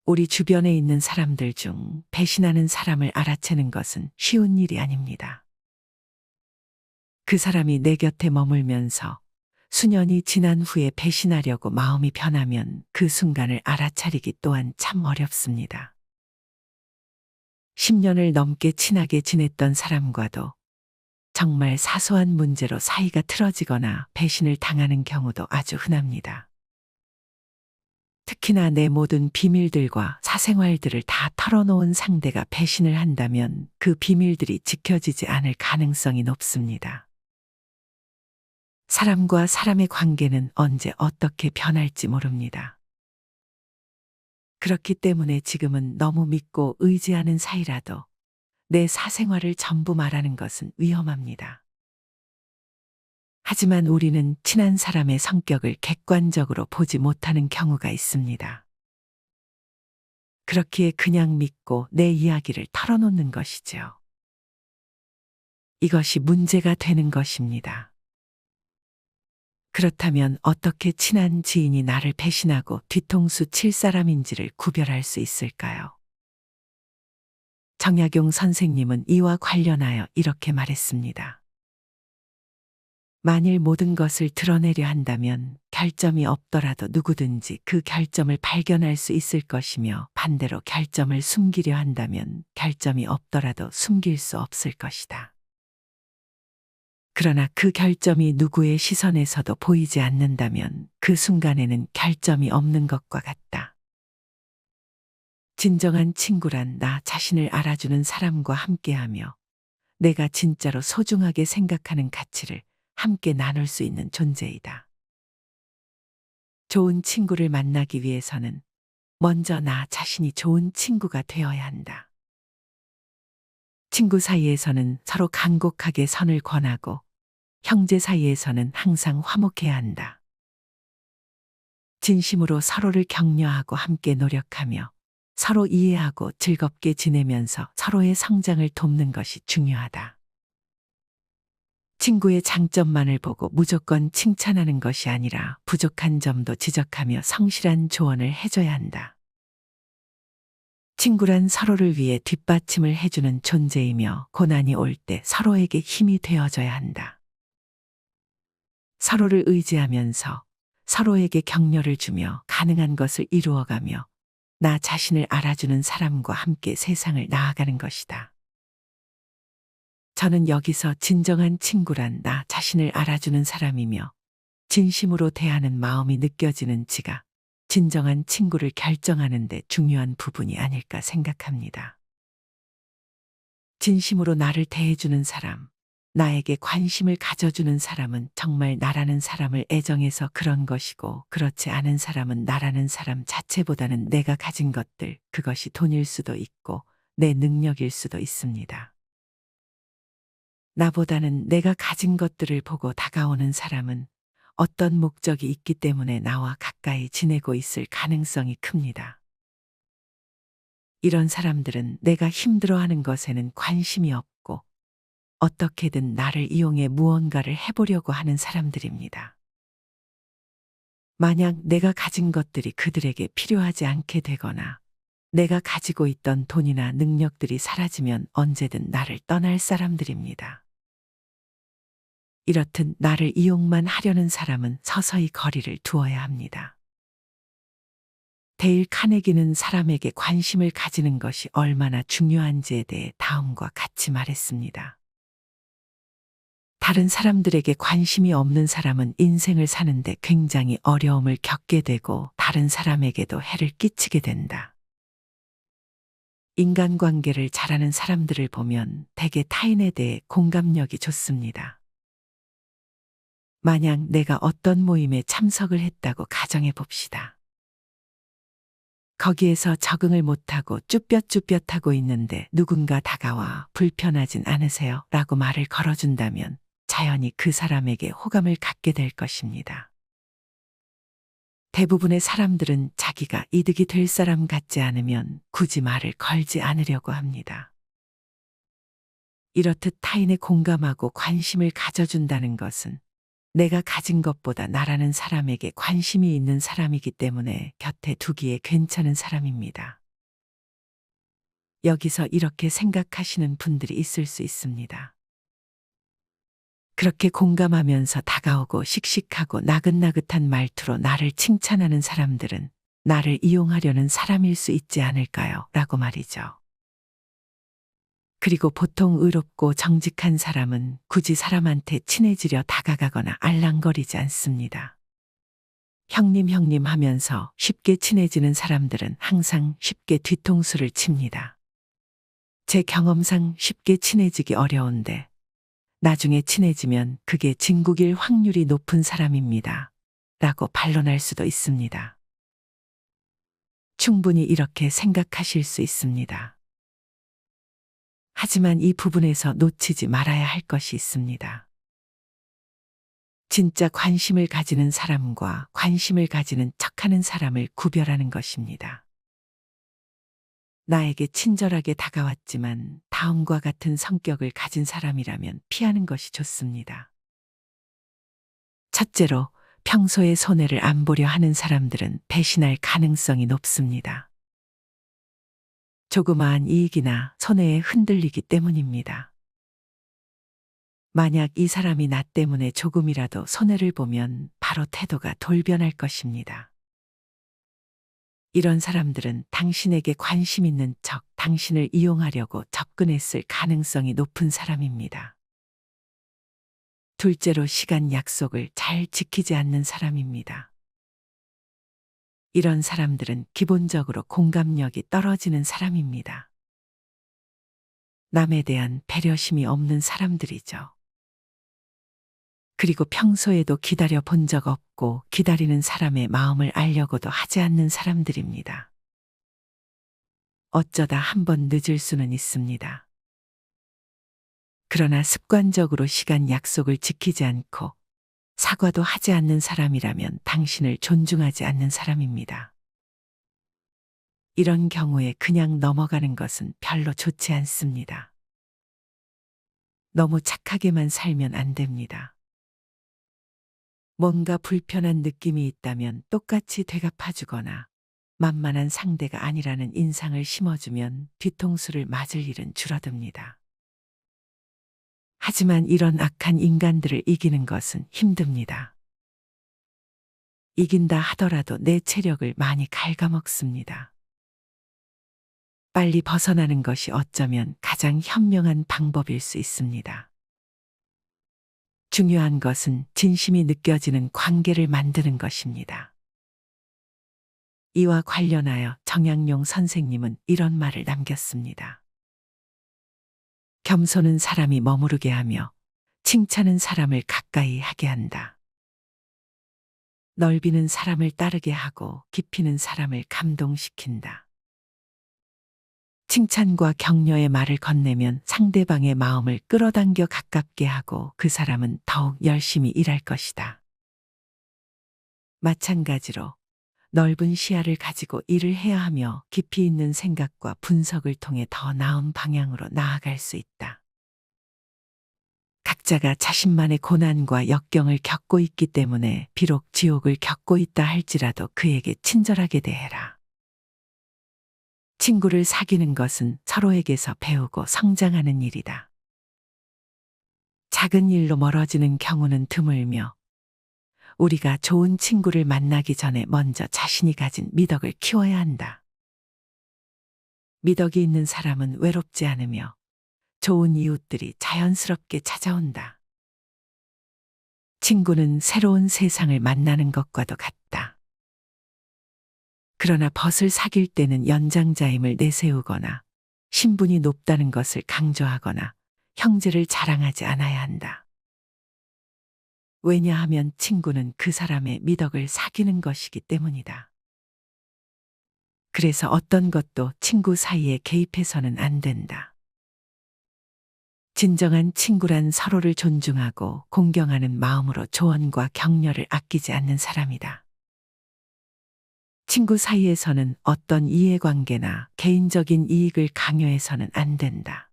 우리 주변에 있는 사람들 중 배신하는 사람을 알아채는 것은 쉬운 일이 아닙니다. 그 사람이 내 곁에 머물면서 수년이 지난 후에 배신하려고 마음이 변하면 그 순간을 알아차리기 또한 참 어렵습니다. 10년을 넘게 친하게 지냈던 사람과도 정말 사소한 문제로 사이가 틀어지거나 배신을 당하는 경우도 아주 흔합니다. 특히나 내 모든 비밀들과 사생활들을 다 털어놓은 상대가 배신을 한다면 그 비밀들이 지켜지지 않을 가능성이 높습니다. 사람과 사람의 관계는 언제 어떻게 변할지 모릅니다. 그렇기 때문에 지금은 너무 믿고 의지하는 사이라도 내 사생활을 전부 말하는 것은 위험합니다. 하지만 우리는 친한 사람의 성격을 객관적으로 보지 못하는 경우가 있습니다. 그렇기에 그냥 믿고 내 이야기를 털어놓는 것이죠. 이것이 문제가 되는 것입니다. 그렇다면 어떻게 친한 지인이 나를 배신하고 뒤통수 칠 사람인지를 구별할 수 있을까요? 정약용 선생님은 이와 관련하여 이렇게 말했습니다. 만일 모든 것을 드러내려 한다면 결점이 없더라도 누구든지 그 결점을 발견할 수 있을 것이며 반대로 결점을 숨기려 한다면 결점이 없더라도 숨길 수 없을 것이다. 그러나 그 결점이 누구의 시선에서도 보이지 않는다면 그 순간에는 결점이 없는 것과 같다. 진정한 친구란 나 자신을 알아주는 사람과 함께하며 내가 진짜로 소중하게 생각하는 가치를 함께 나눌 수 있는 존재이다. 좋은 친구를 만나기 위해서는 먼저 나 자신이 좋은 친구가 되어야 한다. 친구 사이에서는 서로 간곡하게 선을 권하고 형제 사이에서는 항상 화목해야 한다. 진심으로 서로를 격려하고 함께 노력하며 서로 이해하고 즐겁게 지내면서 서로의 성장을 돕는 것이 중요하다. 친구의 장점만을 보고 무조건 칭찬하는 것이 아니라 부족한 점도 지적하며 성실한 조언을 해줘야 한다. 친구란 서로를 위해 뒷받침을 해주는 존재이며 고난이 올 때 서로에게 힘이 되어줘야 한다. 서로를 의지하면서 서로에게 격려를 주며 가능한 것을 이루어가며 나 자신을 알아주는 사람과 함께 세상을 나아가는 것이다. 저는 여기서 진정한 친구란 나 자신을 알아주는 사람이며 진심으로 대하는 마음이 느껴지는 지가 진정한 친구를 결정하는 데 중요한 부분이 아닐까 생각합니다. 진심으로 나를 대해주는 사람, 나에게 관심을 가져주는 사람은 정말 나라는 사람을 애정해서 그런 것이고 그렇지 않은 사람은 나라는 사람 자체보다는 내가 가진 것들, 그것이 돈일 수도 있고 내 능력일 수도 있습니다. 나보다는 내가 가진 것들을 보고 다가오는 사람은 어떤 목적이 있기 때문에 나와 가까이 지내고 있을 가능성이 큽니다. 이런 사람들은 내가 힘들어하는 것에는 관심이 없고 어떻게든 나를 이용해 무언가를 해보려고 하는 사람들입니다. 만약 내가 가진 것들이 그들에게 필요하지 않게 되거나 내가 가지고 있던 돈이나 능력들이 사라지면 언제든 나를 떠날 사람들입니다. 이렇듯 나를 이용만 하려는 사람은 서서히 거리를 두어야 합니다. 데일 카네기는 사람에게 관심을 가지는 것이 얼마나 중요한지에 대해 다음과 같이 말했습니다. 다른 사람들에게 관심이 없는 사람은 인생을 사는데 굉장히 어려움을 겪게 되고 다른 사람에게도 해를 끼치게 된다. 인간관계를 잘하는 사람들을 보면 대개 타인에 대해 공감력이 좋습니다. 만약 내가 어떤 모임에 참석을 했다고 가정해 봅시다. 거기에서 적응을 못하고 쭈뼛쭈뼛하고 있는데 누군가 다가와 불편하진 않으세요? 라고 말을 걸어준다면 자연히 그 사람에게 호감을 갖게 될 것입니다. 대부분의 사람들은 자기가 이득이 될 사람 같지 않으면 굳이 말을 걸지 않으려고 합니다. 이렇듯 타인의 공감하고 관심을 가져준다는 것은 내가 가진 것보다 나라는 사람에게 관심이 있는 사람이기 때문에 곁에 두기에 괜찮은 사람입니다. 여기서 이렇게 생각하시는 분들이 있을 수 있습니다. 그렇게 공감하면서 다가오고 씩씩하고 나긋나긋한 말투로 나를 칭찬하는 사람들은 나를 이용하려는 사람일 수 있지 않을까요? 라고 말이죠. 그리고 보통 의롭고 정직한 사람은 굳이 사람한테 친해지려 다가가거나 알랑거리지 않습니다. 형님 하면서 쉽게 친해지는 사람들은 항상 쉽게 뒤통수를 칩니다. 제 경험상 쉽게 친해지기 어려운데 나중에 친해지면 그게 진국일 확률이 높은 사람입니다. 라고 반론할 수도 있습니다. 충분히 이렇게 생각하실 수 있습니다. 하지만 이 부분에서 놓치지 말아야 할 것이 있습니다. 진짜 관심을 가지는 사람과 관심을 가지는 척하는 사람을 구별하는 것입니다. 나에게 친절하게 다가왔지만 다음과 같은 성격을 가진 사람이라면 피하는 것이 좋습니다. 첫째로, 평소에 손해를 안 보려 하는 사람들은 배신할 가능성이 높습니다. 조그마한 이익이나 손해에 흔들리기 때문입니다. 만약 이 사람이 나 때문에 조금이라도 손해를 보면 바로 태도가 돌변할 것입니다. 이런 사람들은 당신에게 관심 있는 척 당신을 이용하려고 접근했을 가능성이 높은 사람입니다. 둘째로, 시간 약속을 잘 지키지 않는 사람입니다. 이런 사람들은 기본적으로 공감력이 떨어지는 사람입니다. 남에 대한 배려심이 없는 사람들이죠. 그리고 평소에도 기다려 본 적 없고 기다리는 사람의 마음을 알려고도 하지 않는 사람들입니다. 어쩌다 한번 늦을 수는 있습니다. 그러나 습관적으로 시간 약속을 지키지 않고 사과도 하지 않는 사람이라면 당신을 존중하지 않는 사람입니다. 이런 경우에 그냥 넘어가는 것은 별로 좋지 않습니다. 너무 착하게만 살면 안 됩니다. 뭔가 불편한 느낌이 있다면 똑같이 되갚아주거나 만만한 상대가 아니라는 인상을 심어주면 뒤통수를 맞을 일은 줄어듭니다. 하지만 이런 악한 인간들을 이기는 것은 힘듭니다. 이긴다 하더라도 내 체력을 많이 갉아먹습니다. 빨리 벗어나는 것이 어쩌면 가장 현명한 방법일 수 있습니다. 중요한 것은 진심이 느껴지는 관계를 만드는 것입니다. 이와 관련하여 정약용 선생님은 이런 말을 남겼습니다. 겸손은 사람이 머무르게 하며 칭찬은 사람을 가까이 하게 한다. 넓이는 사람을 따르게 하고 깊이는 사람을 감동시킨다. 칭찬과 격려의 말을 건네면 상대방의 마음을 끌어당겨 가깝게 하고 그 사람은 더욱 열심히 일할 것이다. 마찬가지로 넓은 시야를 가지고 일을 해야 하며 깊이 있는 생각과 분석을 통해 더 나은 방향으로 나아갈 수 있다. 각자가 자신만의 고난과 역경을 겪고 있기 때문에 비록 지옥을 겪고 있다 할지라도 그에게 친절하게 대해라. 친구를 사귀는 것은 서로에게서 배우고 성장하는 일이다. 작은 일로 멀어지는 경우는 드물며 우리가 좋은 친구를 만나기 전에 먼저 자신이 가진 미덕을 키워야 한다. 미덕이 있는 사람은 외롭지 않으며 좋은 이웃들이 자연스럽게 찾아온다. 친구는 새로운 세상을 만나는 것과도 같다. 그러나 벗을 사귈 때는 연장자임을 내세우거나 신분이 높다는 것을 강조하거나 형제를 자랑하지 않아야 한다. 왜냐하면 친구는 그 사람의 미덕을 사귀는 것이기 때문이다. 그래서 어떤 것도 친구 사이에 개입해서는 안 된다. 진정한 친구란 서로를 존중하고 공경하는 마음으로 조언과 격려를 아끼지 않는 사람이다. 친구 사이에서는 어떤 이해관계나 개인적인 이익을 강요해서는 안 된다.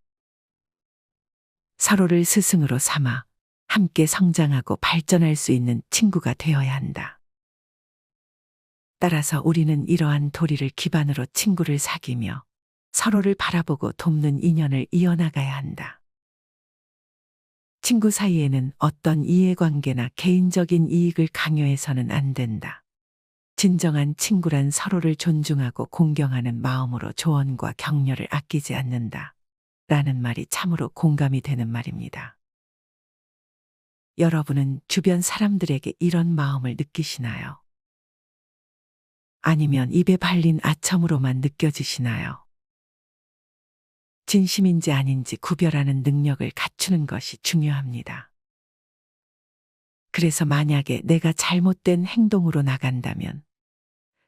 서로를 스승으로 삼아 함께 성장하고 발전할 수 있는 친구가 되어야 한다. 따라서 우리는 이러한 도리를 기반으로 친구를 사귀며 서로를 바라보고 돕는 인연을 이어나가야 한다. 친구 사이에는 어떤 이해관계나 개인적인 이익을 강요해서는 안 된다. 진정한 친구란 서로를 존중하고 공경하는 마음으로 조언과 격려를 아끼지 않는다. 라는 말이 참으로 공감이 되는 말입니다. 여러분은 주변 사람들에게 이런 마음을 느끼시나요? 아니면 입에 발린 아첨으로만 느껴지시나요? 진심인지 아닌지 구별하는 능력을 갖추는 것이 중요합니다. 그래서 만약에 내가 잘못된 행동으로 나간다면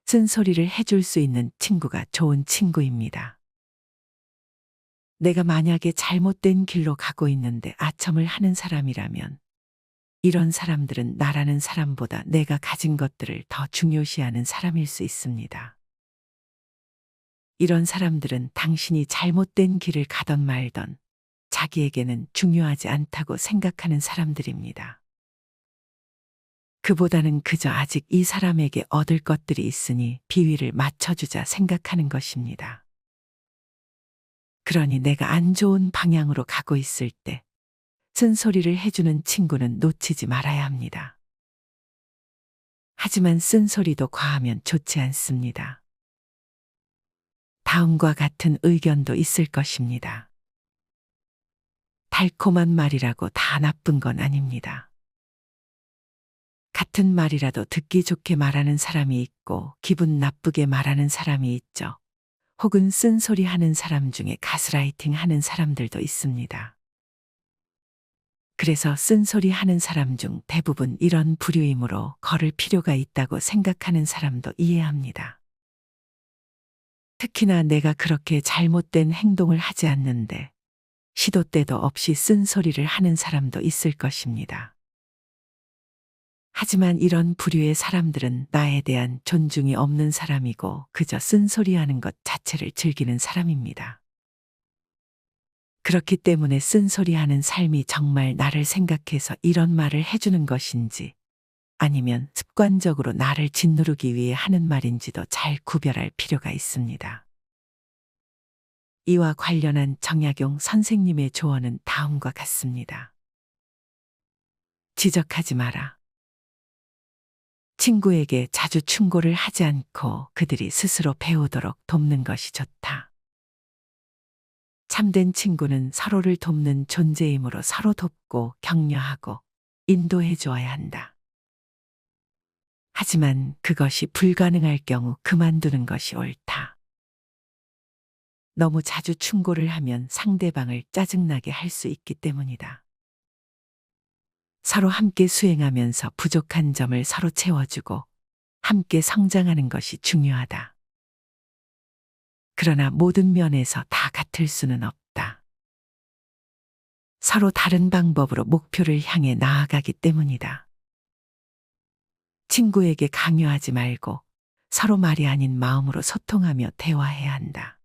쓴소리를 해줄 수 있는 친구가 좋은 친구입니다. 내가 만약에 잘못된 길로 가고 있는데 아첨을 하는 사람이라면 이런 사람들은 나라는 사람보다 내가 가진 것들을 더 중요시하는 사람일 수 있습니다. 이런 사람들은 당신이 잘못된 길을 가던 말던 자기에게는 중요하지 않다고 생각하는 사람들입니다. 그보다는 그저 아직 이 사람에게 얻을 것들이 있으니 비위를 맞춰주자 생각하는 것입니다. 그러니 내가 안 좋은 방향으로 가고 있을 때 쓴소리를 해주는 친구는 놓치지 말아야 합니다. 하지만 쓴소리도 과하면 좋지 않습니다. 다음과 같은 의견도 있을 것입니다. 달콤한 말이라고 다 나쁜 건 아닙니다. 같은 말이라도 듣기 좋게 말하는 사람이 있고 기분 나쁘게 말하는 사람이 있죠. 혹은 쓴소리 하는 사람 중에 가스라이팅 하는 사람들도 있습니다. 그래서 쓴소리 하는 사람 중 대부분 이런 부류이므로 걸을 필요가 있다고 생각하는 사람도 이해합니다. 특히나 내가 그렇게 잘못된 행동을 하지 않는데 시도 때도 없이 쓴소리를 하는 사람도 있을 것입니다. 하지만 이런 부류의 사람들은 나에 대한 존중이 없는 사람이고 그저 쓴소리하는 것 자체를 즐기는 사람입니다. 그렇기 때문에 쓴소리하는 삶이 정말 나를 생각해서 이런 말을 해주는 것인지 아니면 습관적으로 나를 짓누르기 위해 하는 말인지도 잘 구별할 필요가 있습니다. 이와 관련한 정약용 선생님의 조언은 다음과 같습니다. 지적하지 마라. 친구에게 자주 충고를 하지 않고 그들이 스스로 배우도록 돕는 것이 좋다. 참된 친구는 서로를 돕는 존재이므로 서로 돕고 격려하고 인도해 주어야 한다. 하지만 그것이 불가능할 경우 그만두는 것이 옳다. 너무 자주 충고를 하면 상대방을 짜증나게 할 수 있기 때문이다. 서로 함께 수행하면서 부족한 점을 서로 채워주고 함께 성장하는 것이 중요하다. 그러나 모든 면에서 다 같을 수는 없다. 서로 다른 방법으로 목표를 향해 나아가기 때문이다. 친구에게 강요하지 말고 서로 말이 아닌 마음으로 소통하며 대화해야 한다.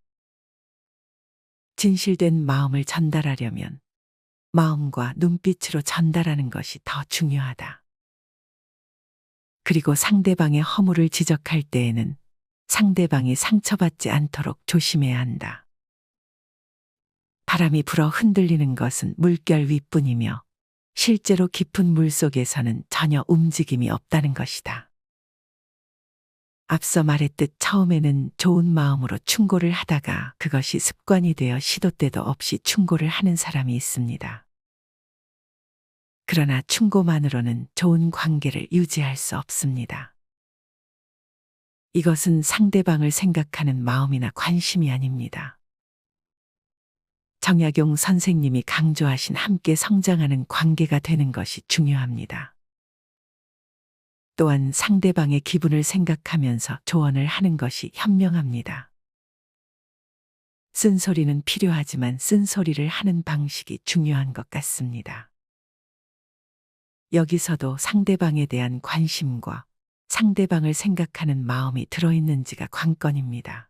진실된 마음을 전달하려면 마음과 눈빛으로 전달하는 것이 더 중요하다. 그리고 상대방의 허물을 지적할 때에는 상대방이 상처받지 않도록 조심해야 한다. 바람이 불어 흔들리는 것은 물결 위뿐이며 실제로 깊은 물 속에서는 전혀 움직임이 없다는 것이다. 앞서 말했듯 처음에는 좋은 마음으로 충고를 하다가 그것이 습관이 되어 시도 때도 없이 충고를 하는 사람이 있습니다. 그러나 충고만으로는 좋은 관계를 유지할 수 없습니다. 이것은 상대방을 생각하는 마음이나 관심이 아닙니다. 정약용 선생님이 강조하신 함께 성장하는 관계가 되는 것이 중요합니다. 또한 상대방의 기분을 생각하면서 조언을 하는 것이 현명합니다. 쓴소리는 필요하지만 쓴소리를 하는 방식이 중요한 것 같습니다. 여기서도 상대방에 대한 관심과 상대방을 생각하는 마음이 들어있는지가 관건입니다.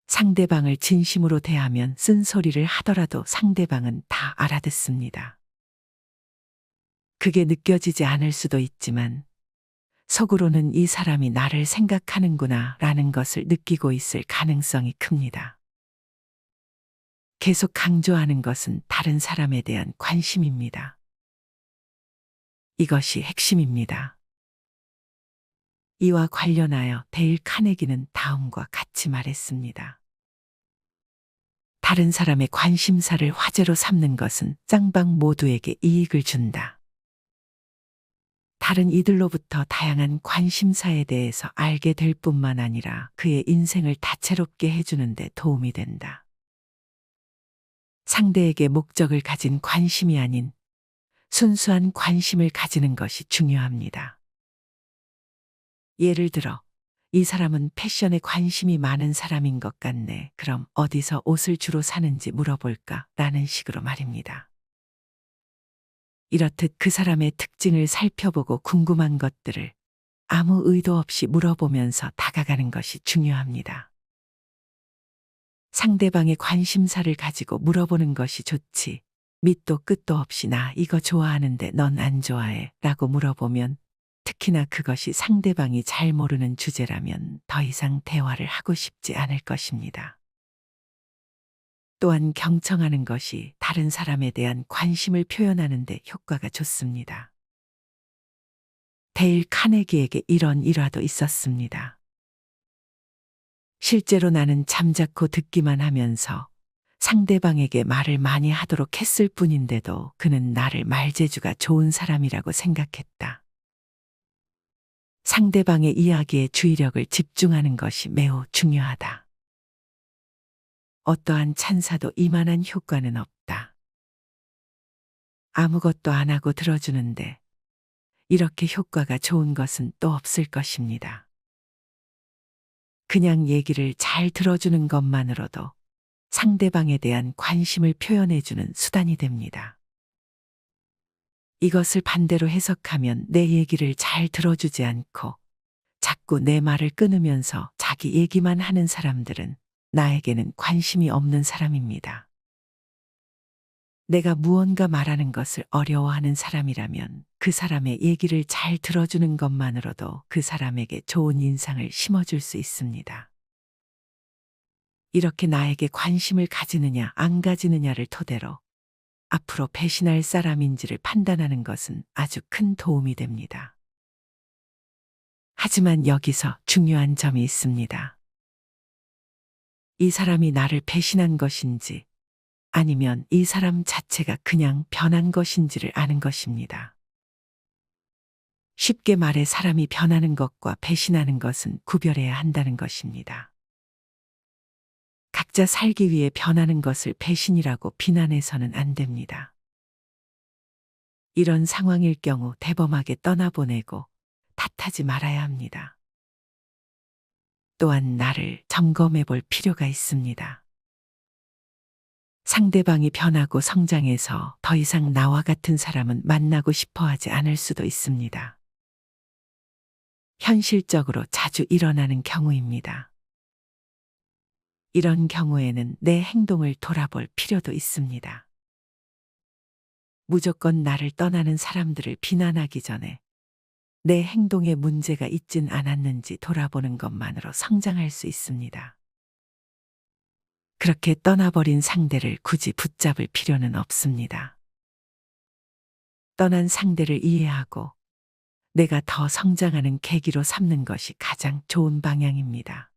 상대방을 진심으로 대하면 쓴소리를 하더라도 상대방은 다 알아듣습니다. 그게 느껴지지 않을 수도 있지만 속으로는 이 사람이 나를 생각하는구나 라는 것을 느끼고 있을 가능성이 큽니다. 계속 강조하는 것은 다른 사람에 대한 관심입니다. 이것이 핵심입니다. 이와 관련하여 데일 카네기는 다음과 같이 말했습니다. 다른 사람의 관심사를 화제로 삼는 것은 쌍방 모두에게 이익을 준다. 다른 이들로부터 다양한 관심사에 대해서 알게 될 뿐만 아니라 그의 인생을 다채롭게 해주는 데 도움이 된다. 상대에게 목적을 가진 관심이 아닌 순수한 관심을 가지는 것이 중요합니다. 예를 들어, 이 사람은 패션에 관심이 많은 사람인 것 같네. 그럼 어디서 옷을 주로 사는지 물어볼까? 라는 식으로 말입니다. 이렇듯 그 사람의 특징을 살펴보고 궁금한 것들을 아무 의도 없이 물어보면서 다가가는 것이 중요합니다. 상대방의 관심사를 가지고 물어보는 것이 좋지. 밑도 끝도 없이 나 이거 좋아하는데 넌 안 좋아해? 라고 물어보면, 특히나 그것이 상대방이 잘 모르는 주제라면 더 이상 대화를 하고 싶지 않을 것입니다. 또한 경청하는 것이 다른 사람에 대한 관심을 표현하는 데 효과가 좋습니다. 데일 카네기에게 이런 일화도 있었습니다. 실제로 나는 잠자코 듣기만 하면서 상대방에게 말을 많이 하도록 했을 뿐인데도 그는 나를 말재주가 좋은 사람이라고 생각했다. 상대방의 이야기에 주의력을 집중하는 것이 매우 중요하다. 어떠한 찬사도 이만한 효과는 없다. 아무것도 안 하고 들어주는데 이렇게 효과가 좋은 것은 또 없을 것입니다. 그냥 얘기를 잘 들어주는 것만으로도 상대방에 대한 관심을 표현해주는 수단이 됩니다. 이것을 반대로 해석하면 내 얘기를 잘 들어주지 않고 자꾸 내 말을 끊으면서 자기 얘기만 하는 사람들은 나에게는 관심이 없는 사람입니다. 내가 무언가 말하는 것을 어려워하는 사람이라면 그 사람의 얘기를 잘 들어주는 것만으로도 그 사람에게 좋은 인상을 심어줄 수 있습니다. 이렇게 나에게 관심을 가지느냐 안 가지느냐를 토대로 앞으로 배신할 사람인지를 판단하는 것은 아주 큰 도움이 됩니다. 하지만 여기서 중요한 점이 있습니다. 이 사람이 나를 배신한 것인지 아니면 이 사람 자체가 그냥 변한 것인지를 아는 것입니다. 쉽게 말해 사람이 변하는 것과 배신하는 것은 구별해야 한다는 것입니다. 각자 살기 위해 변하는 것을 배신이라고 비난해서는 안 됩니다. 이런 상황일 경우 대범하게 떠나보내고 탓하지 말아야 합니다. 또한 나를 점검해 볼 필요가 있습니다. 상대방이 변하고 성장해서 더 이상 나와 같은 사람은 만나고 싶어 하지 않을 수도 있습니다. 현실적으로 자주 일어나는 경우입니다. 이런 경우에는 내 행동을 돌아볼 필요도 있습니다. 무조건 나를 떠나는 사람들을 비난하기 전에 내 행동에 문제가 있진 않았는지 돌아보는 것만으로 성장할 수 있습니다. 그렇게 떠나버린 상대를 굳이 붙잡을 필요는 없습니다. 떠난 상대를 이해하고 내가 더 성장하는 계기로 삼는 것이 가장 좋은 방향입니다.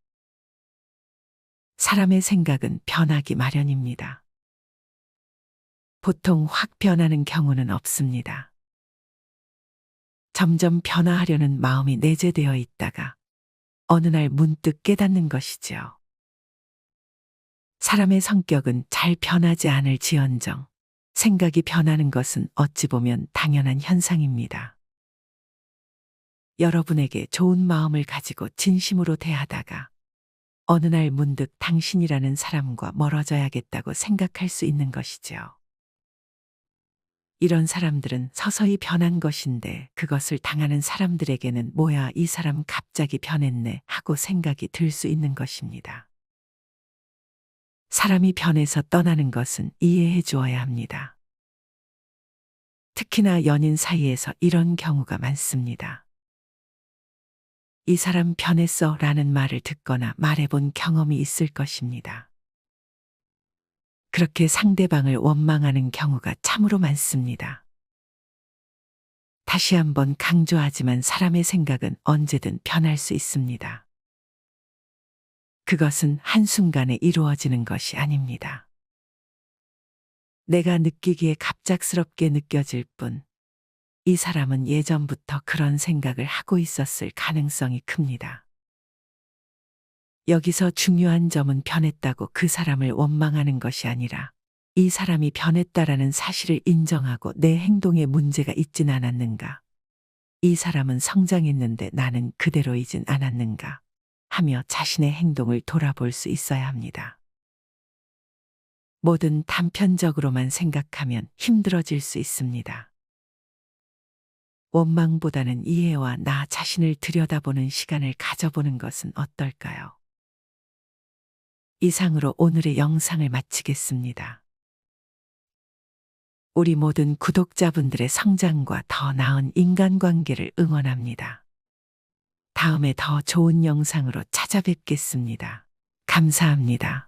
사람의 생각은 변하기 마련입니다. 보통 확 변하는 경우는 없습니다. 점점 변화하려는 마음이 내재되어 있다가 어느 날 문득 깨닫는 것이지요. 사람의 성격은 잘 변하지 않을 지언정 생각이 변하는 것은 어찌 보면 당연한 현상입니다. 여러분에게 좋은 마음을 가지고 진심으로 대하다가 어느 날 문득 당신이라는 사람과 멀어져야겠다고 생각할 수 있는 것이지요. 이런 사람들은 서서히 변한 것인데 그것을 당하는 사람들에게는 뭐야 이 사람 갑자기 변했네 하고 생각이 들 수 있는 것입니다. 사람이 변해서 떠나는 것은 이해해 주어야 합니다. 특히나 연인 사이에서 이런 경우가 많습니다. 이 사람 변했어 라는 말을 듣거나 말해본 경험이 있을 것입니다. 그렇게 상대방을 원망하는 경우가 참으로 많습니다. 다시 한번 강조하지만 사람의 생각은 언제든 변할 수 있습니다. 그것은 한순간에 이루어지는 것이 아닙니다. 내가 느끼기에 갑작스럽게 느껴질 뿐, 이 사람은 예전부터 그런 생각을 하고 있었을 가능성이 큽니다. 여기서 중요한 점은 변했다고 그 사람을 원망하는 것이 아니라 이 사람이 변했다라는 사실을 인정하고 내 행동에 문제가 있진 않았는가, 이 사람은 성장했는데 나는 그대로이진 않았는가 하며 자신의 행동을 돌아볼 수 있어야 합니다. 뭐든 단편적으로만 생각하면 힘들어질 수 있습니다. 원망보다는 이해와 나 자신을 들여다보는 시간을 가져보는 것은 어떨까요? 이상으로 오늘의 영상을 마치겠습니다. 우리 모든 구독자분들의 성장과 더 나은 인간관계를 응원합니다. 다음에 더 좋은 영상으로 찾아뵙겠습니다. 감사합니다.